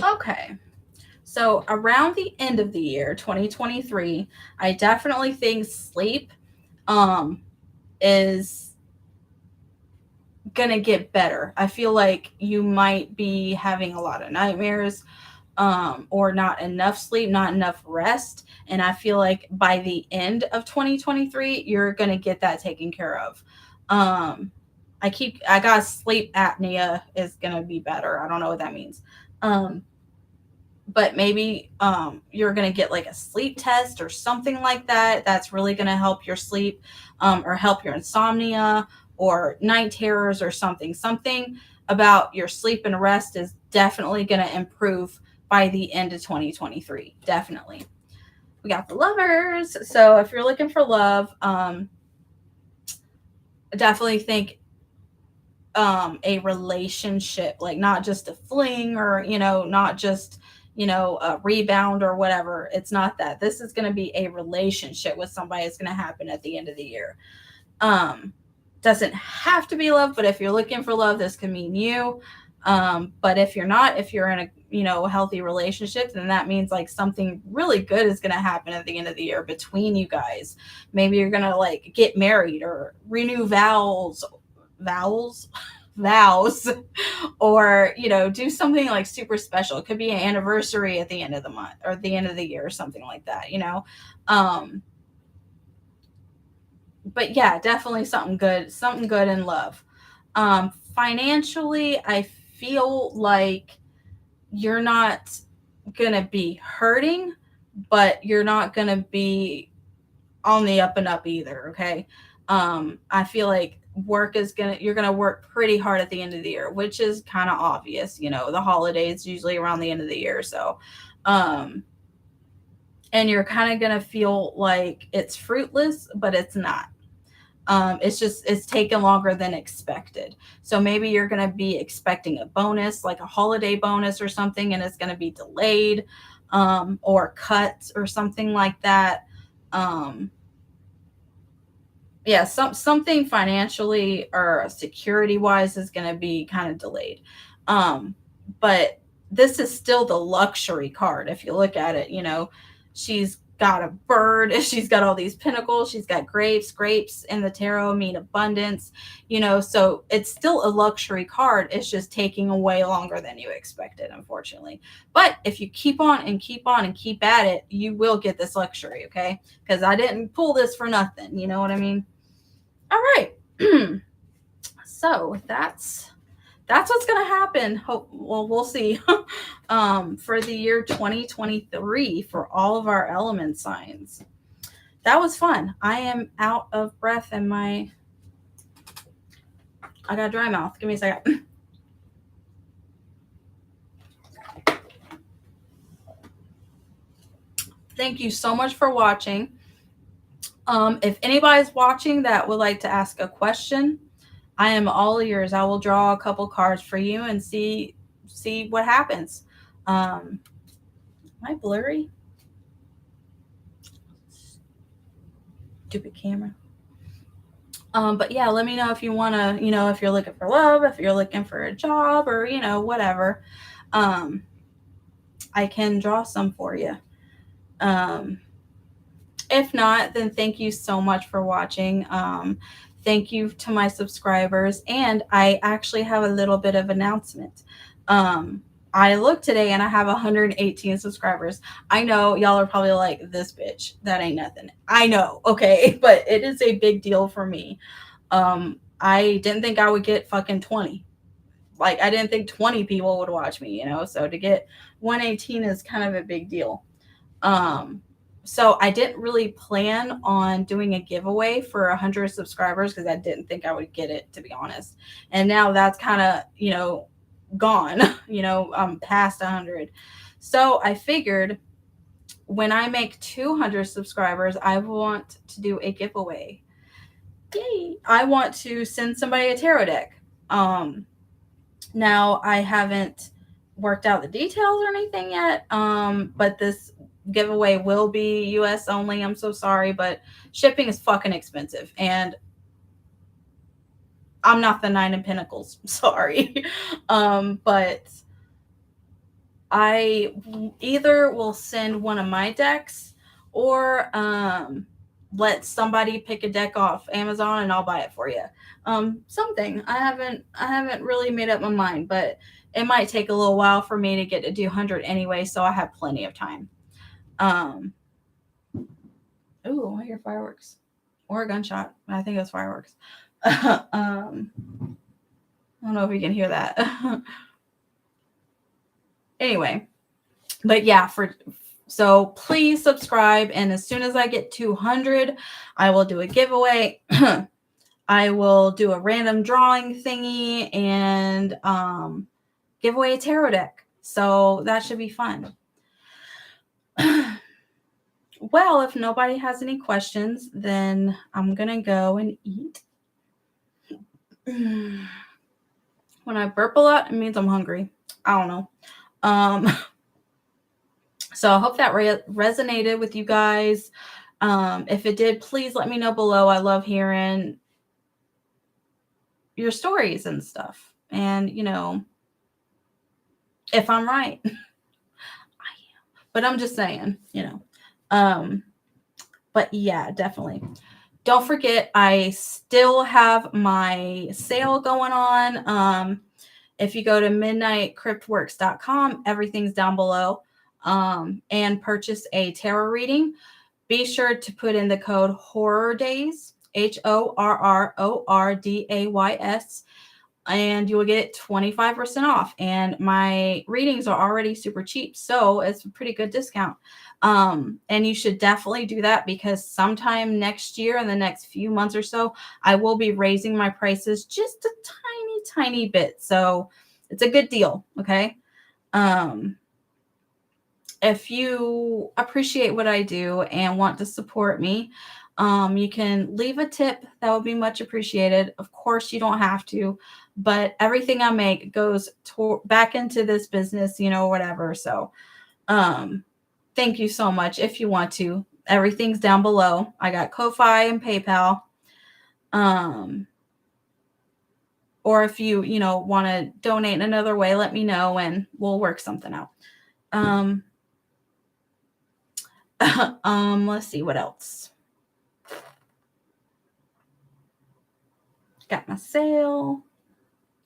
Okay. So around the end of the year, 2023, I definitely think sleep is gonna get better. I feel like you might be having a lot of nightmares, or not enough sleep, not enough rest. And I feel like by the end of 2023, you're gonna get that taken care of. Um, I got sleep apnea is gonna be better. I don't know what that means. Um, but maybe you're going to get like a sleep test or something like that. That's really going to help your sleep, or help your insomnia or night terrors or something. Something about your sleep and rest is definitely going to improve by the end of 2023. Definitely. We got the lovers. So if you're looking for love, definitely think a relationship, like not just a fling, or not just a rebound or whatever. It's not that. This is going to be a relationship with somebody. It's going to happen at the end of the year. Doesn't have to be love, but if you're looking for love, this can mean you. But if you're not, if you're in a healthy relationship, then that means like something really good is going to happen at the end of the year between you guys. Maybe you're going to like get married or renew vows, or do something like super special. It could be an anniversary at the end of the month or the end of the year or something like that. But yeah, definitely something good in love. Financially, I feel like you're not gonna be hurting, but you're not gonna be on the up and up either. Okay. I feel like you're gonna work pretty hard at the end of the year, which is kind of obvious. The holidays usually around the end of the year. So and you're kind of gonna feel like it's fruitless, but it's not. It's taken longer than expected. So maybe you're going to be expecting a bonus, like a holiday bonus or something, and it's going to be delayed, or cut or something like that. Yeah, something financially or security wise is going to be kind of delayed. But this is still the luxury card. If you look at it, she's got a bird, she's got all these pinnacles, she's got grapes in the tarot mean abundance, so it's still a luxury card. It's just taking away longer than you expected, unfortunately. But if you keep on and keep on and keep at it, you will get this luxury. Okay, because I didn't pull this for nothing, you know what I mean? All right. So that's what's going to happen. Well, we'll see. For the year 2023 for all of our element signs. That was fun. I am out of breath and I got a dry mouth. Give me a second. Thank you so much for watching. If anybody's watching that would like to ask a question, I am all ears. I will draw a couple cards for you and see what happens. Am I blurry? Stupid camera. But yeah, let me know if you want to, if you're looking for love, if you're looking for a job, or, whatever. I can draw some for you. If not, then thank you so much for watching. Thank you to my subscribers. And I actually have a little bit of announcement. I looked today and I have 118 subscribers. I know y'all are probably like, this bitch, that ain't nothing. I know, okay, but it is a big deal for me. I didn't think I would get fucking 20. Like, I didn't think 20 people would watch me, so to get 118 is kind of a big deal. So I didn't really plan on doing a giveaway for 100 subscribers because I didn't think I would get it, to be honest. And now that's kind of, gone, I'm past 100. So I figured when I make 200 subscribers, I want to do a giveaway. Yay! I want to send somebody a tarot deck. Now I haven't worked out the details or anything yet. But this giveaway will be US only. I'm so sorry, but shipping is fucking expensive, and I'm not the 9 of Pentacles. Sorry. But I either will send one of my decks, or let somebody pick a deck off Amazon and I'll buy it for you. Something. I haven't really made up my mind, but it might take a little while for me to get to do 100 anyway, so I have plenty of time. Oh, I hear fireworks or a gunshot. I think it was fireworks. I don't know if you can hear that. Anyway, but yeah, so please subscribe, and as soon as I get 200, I will do a giveaway. I will do a random drawing thingy and give away a tarot deck. So that should be fun. Well, if nobody has any questions, then I'm gonna go and eat. When I burp a lot, it means I'm hungry. I don't know. So I hope that resonated with you guys. If it did, please let me know below. I love hearing your stories and stuff. And, if I'm right, I am. But I'm just saying, But yeah, definitely. Don't forget, I still have my sale going on. If you go to midnightcryptworx.com, everything's down below. And purchase a tarot reading, be sure to put in the code Horror Days, HORRORDAYS, and you will get 25% off. And my readings are already super cheap, so it's a pretty good discount. And you should definitely do that, because sometime next year, in the next few months or so, I will be raising my prices just a tiny bit. So it's a good deal. Okay. If you appreciate what I do and want to support me, you can leave a tip. That would be much appreciated. Of course, you don't have to, but everything I make goes back into this business, whatever. So thank you so much. If you want to, everything's down below. I got Ko-Fi and PayPal. Or if you, want to donate in another way, let me know and we'll work something out. Let's see what else. Got my sale.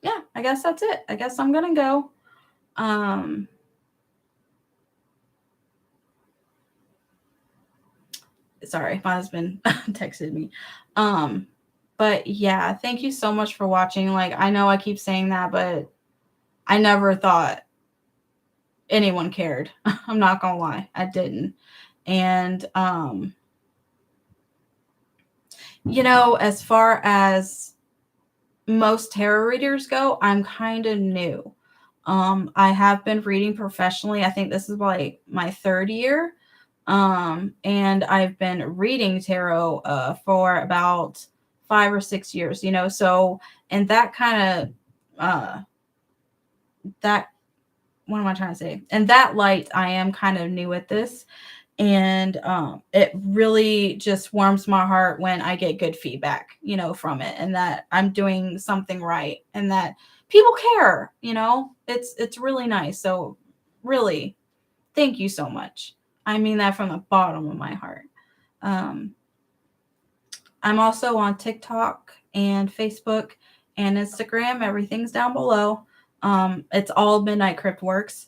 Yeah, I guess that's it. I guess I'm gonna go. Sorry, my husband texted me. But yeah, thank you so much for watching. Like, I know I keep saying that, but I never thought anyone cared. I'm not gonna lie, I didn't. And as far as most tarot readers go, I'm kind of new. I have been reading professionally. I think this is like my 3rd year. And I've been reading tarot for about 5 or 6 years, so, and that kind of what am I trying to say? In that light, I am kind of new at this. And it really just warms my heart when I get good feedback, from it, and that I'm doing something right and that people care, it's really nice. So really, thank you so much. I mean that from the bottom of my heart. I'm also on TikTok and Facebook and Instagram. Everything's down below. It's all Midnight Cryptworx.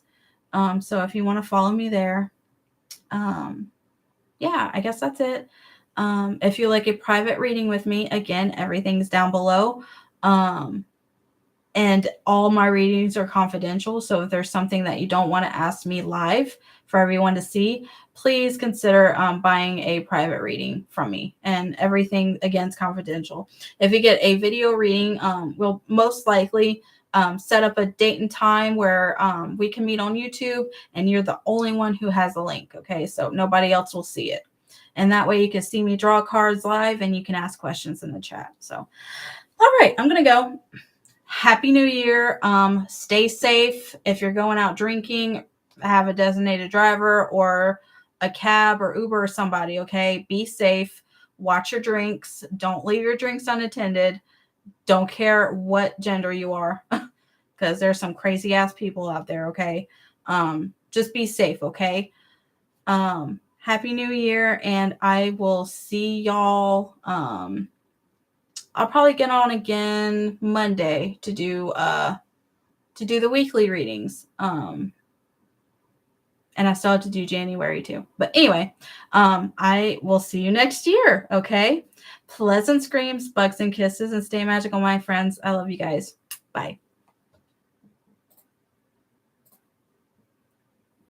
So if you want to follow me there, yeah, I guess that's it. If you like a private reading with me, again, everything's down below. And all my readings are confidential. So if there's something that you don't want to ask me live for everyone to see, please consider buying a private reading from me. And everything, again, is confidential. If you get a video reading, we'll most likely set up a date and time where we can meet on YouTube, and you're the only one who has the link. Okay, so nobody else will see it. And that way you can see me draw cards live and you can ask questions in the chat. So, all right, I'm going to go. Happy New Year. Stay safe. If you're going out drinking, have a designated driver or a cab or Uber or somebody, okay? Be safe. Watch your drinks. Don't leave your drinks unattended. Don't care what gender you are, because there's some crazy ass people out there, okay? Just be safe, okay? Happy New Year, and I will see y'all. I'll probably get on again Monday to do the weekly readings. And I still have to do January too. But anyway, I will see you next year, okay? Pleasant screams, bugs, and kisses, and stay magical, my friends. I love you guys. Bye.